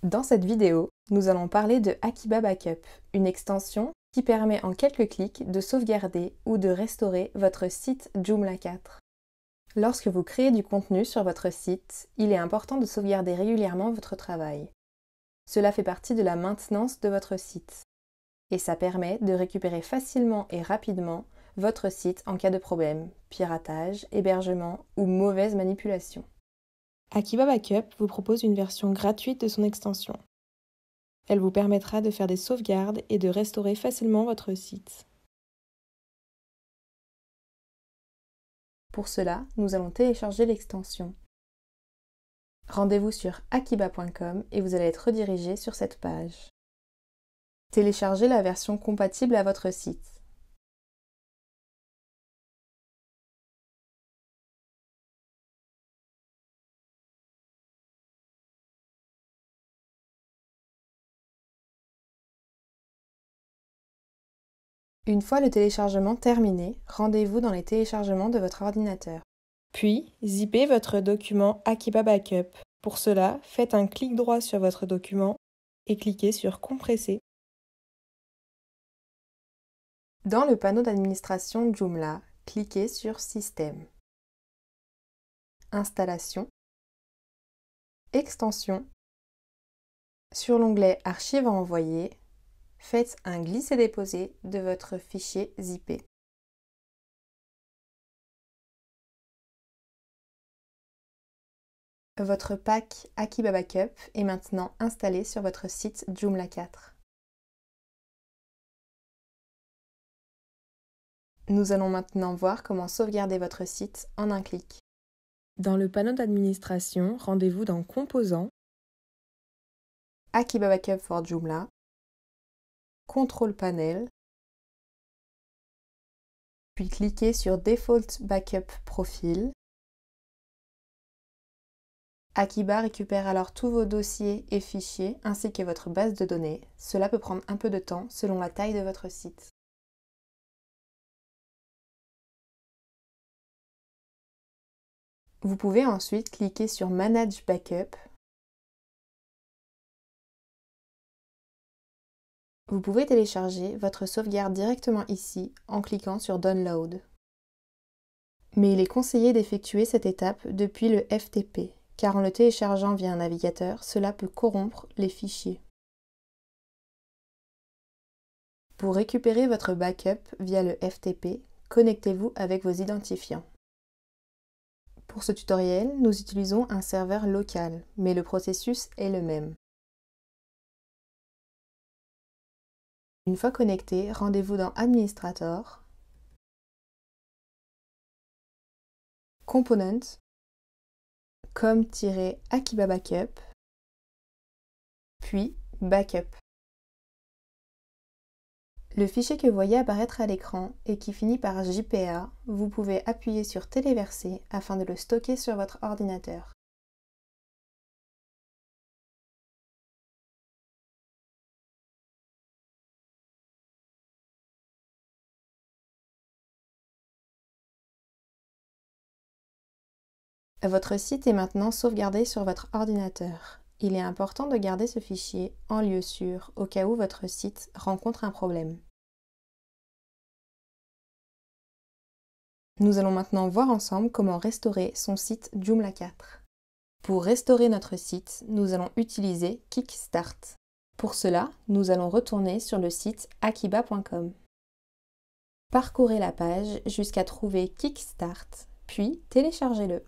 Dans cette vidéo, nous allons parler de Akiba Backup, une extension qui permet en quelques clics de sauvegarder ou de restaurer votre site Joomla 4. Lorsque vous créez du contenu sur votre site, il est important de sauvegarder régulièrement votre travail. Cela fait partie de la maintenance de votre site. Et ça permet de récupérer facilement et rapidement votre site en cas de problème, piratage, hébergement ou mauvaise manipulation. Akiba Backup vous propose une version gratuite de son extension. Elle vous permettra de faire des sauvegardes et de restaurer facilement votre site. Pour cela, nous allons télécharger l'extension. Rendez-vous sur akiba.com et vous allez être redirigé sur cette page. Téléchargez la version compatible à votre site. Une fois le téléchargement terminé, rendez-vous dans les téléchargements de votre ordinateur. Puis, zippez votre document Akiba Backup. Pour cela, faites un clic droit sur votre document et cliquez sur Compresser. Dans le panneau d'administration Joomla, cliquez sur Système, Installation, Extension. Sur l'onglet Archives à envoyer, faites un glisser-déposer de votre fichier zippé. Votre pack Akiba Backup est maintenant installé sur votre site Joomla 4. Nous allons maintenant voir comment sauvegarder votre site en un clic. Dans le panneau d'administration, rendez-vous dans Composants, Akiba Backup for Joomla, Control Panel, puis cliquez sur Default Backup Profile. Akiba récupère alors tous vos dossiers et fichiers ainsi que votre base de données. Cela peut prendre un peu de temps selon la taille de votre site. Vous pouvez ensuite cliquer sur Manage Backup. Vous pouvez télécharger votre sauvegarde directement ici en cliquant sur Download. Mais il est conseillé d'effectuer cette étape depuis le FTP, car en le téléchargeant via un navigateur, cela peut corrompre les fichiers. Pour récupérer votre backup via le FTP, connectez-vous avec vos identifiants. Pour ce tutoriel, nous utilisons un serveur local, mais le processus est le même. Une fois connecté, rendez-vous dans Administrator, Component, com-akiba backup, puis Backup. Le fichier que vous voyez apparaître à l'écran et qui finit par JPA, vous pouvez appuyer sur Téléverser afin de le stocker sur votre ordinateur. Votre site est maintenant sauvegardé sur votre ordinateur. Il est important de garder ce fichier en lieu sûr au cas où votre site rencontre un problème. Nous allons maintenant voir ensemble comment restaurer son site Joomla 4. Pour restaurer notre site, nous allons utiliser Kickstart. Pour cela, nous allons retourner sur le site akiba.com. Parcourez la page jusqu'à trouver Kickstart, puis téléchargez-le.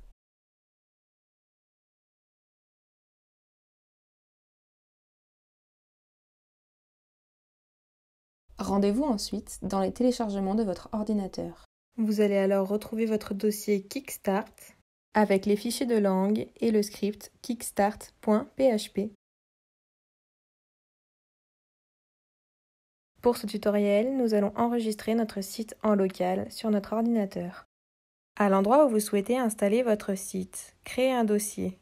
Rendez-vous ensuite dans les téléchargements de votre ordinateur. Vous allez alors retrouver votre dossier Kickstart avec les fichiers de langue et le script kickstart.php. Pour ce tutoriel, nous allons enregistrer notre site en local sur notre ordinateur. À l'endroit où vous souhaitez installer votre site, créez un dossier.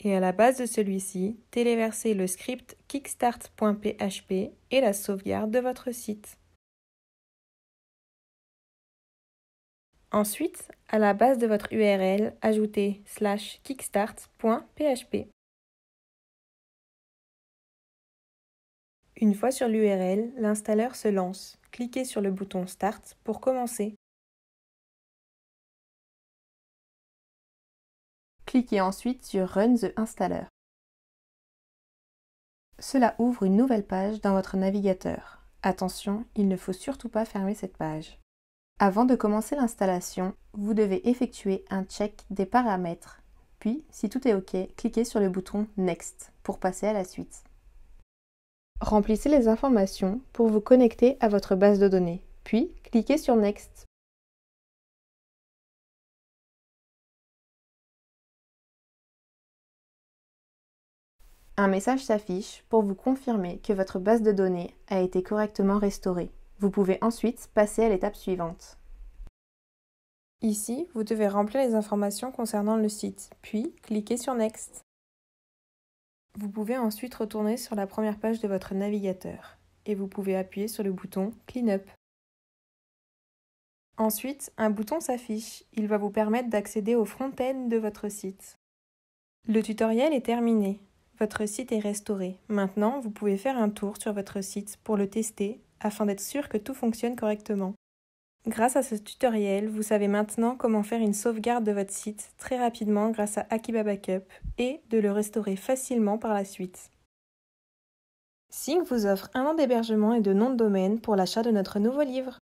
Et à la base de celui-ci, téléversez le script kickstart.php et la sauvegarde de votre site. Ensuite, à la base de votre URL, ajoutez /kickstart.php. Une fois sur l'URL, l'installeur se lance. Cliquez sur le bouton Start pour commencer. Cliquez ensuite sur Run the Installer. Cela ouvre une nouvelle page dans votre navigateur. Attention, il ne faut surtout pas fermer cette page. Avant de commencer l'installation, vous devez effectuer un check des paramètres. Puis, si tout est OK, cliquez sur le bouton Next pour passer à la suite. Remplissez les informations pour vous connecter à votre base de données. Puis, cliquez sur Next. Un message s'affiche pour vous confirmer que votre base de données a été correctement restaurée. Vous pouvez ensuite passer à l'étape suivante. Ici, vous devez remplir les informations concernant le site, puis cliquez sur Next. Vous pouvez ensuite retourner sur la première page de votre navigateur et vous pouvez appuyer sur le bouton Clean Up. Ensuite, un bouton s'affiche. Il va vous permettre d'accéder au front-end de votre site. Le tutoriel est terminé. Votre site est restauré. Maintenant, vous pouvez faire un tour sur votre site pour le tester afin d'être sûr que tout fonctionne correctement. Grâce à ce tutoriel, vous savez maintenant comment faire une sauvegarde de votre site très rapidement grâce à Akiba Backup et de le restaurer facilement par la suite. Sync vous offre 1 an d'hébergement et de nom de domaine pour l'achat de notre nouveau livre.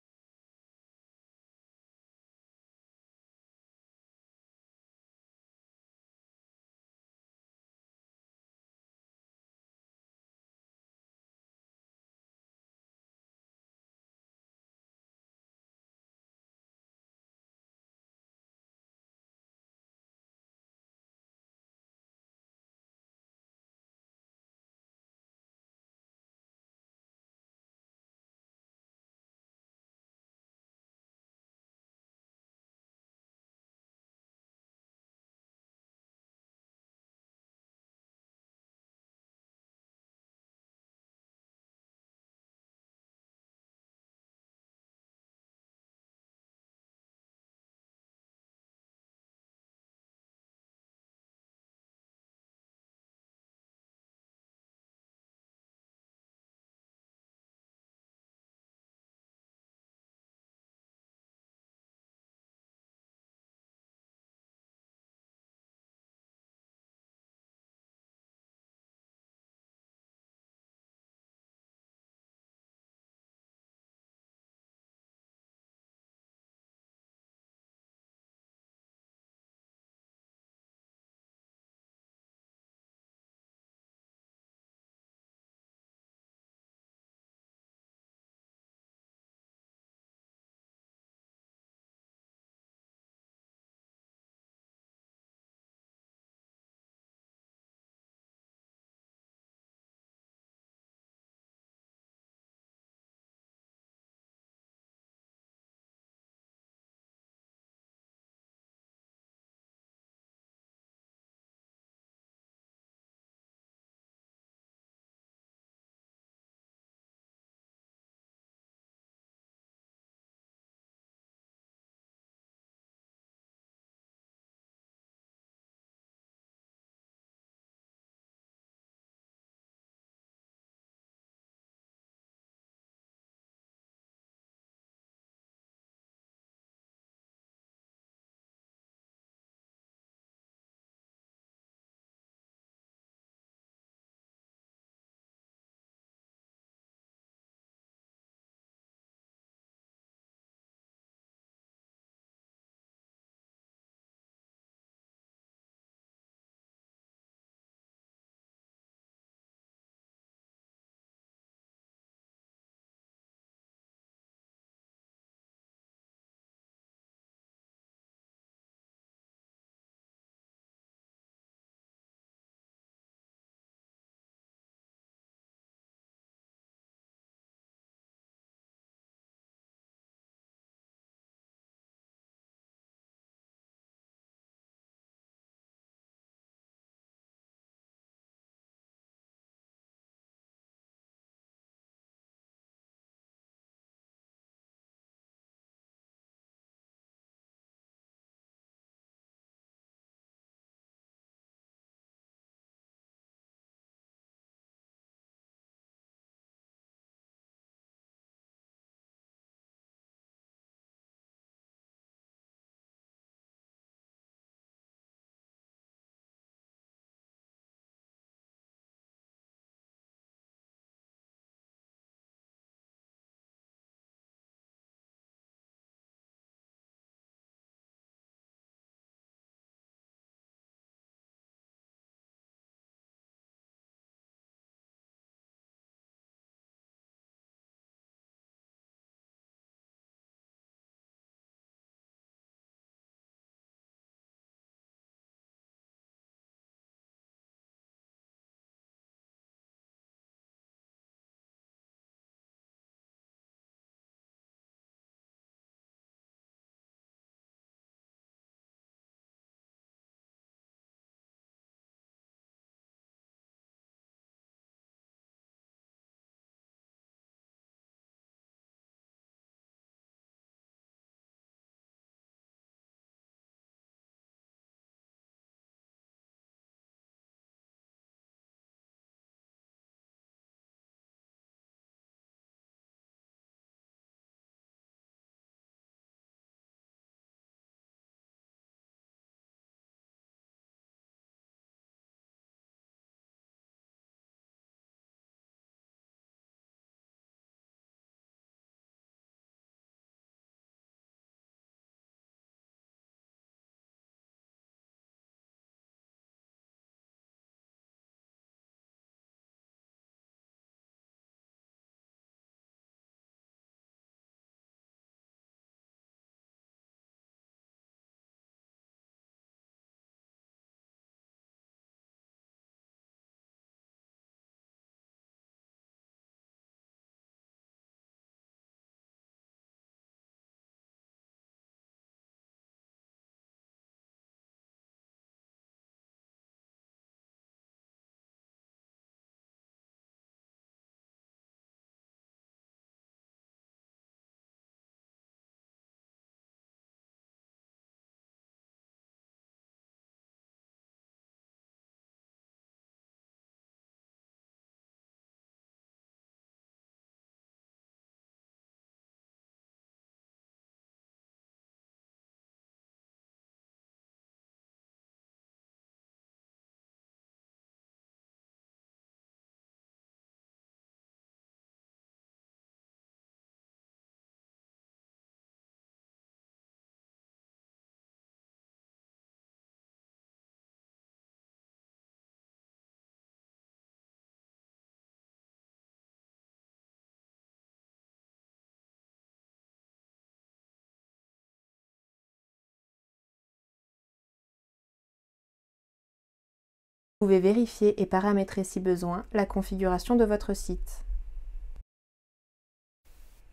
Vous pouvez vérifier et paramétrer si besoin la configuration de votre site.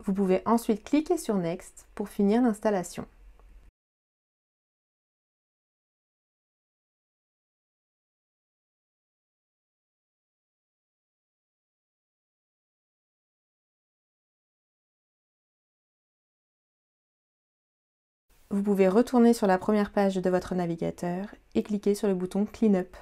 Vous pouvez ensuite cliquer sur Next pour finir l'installation. Vous pouvez retourner sur la première page de votre navigateur et cliquer sur le bouton Clean Up.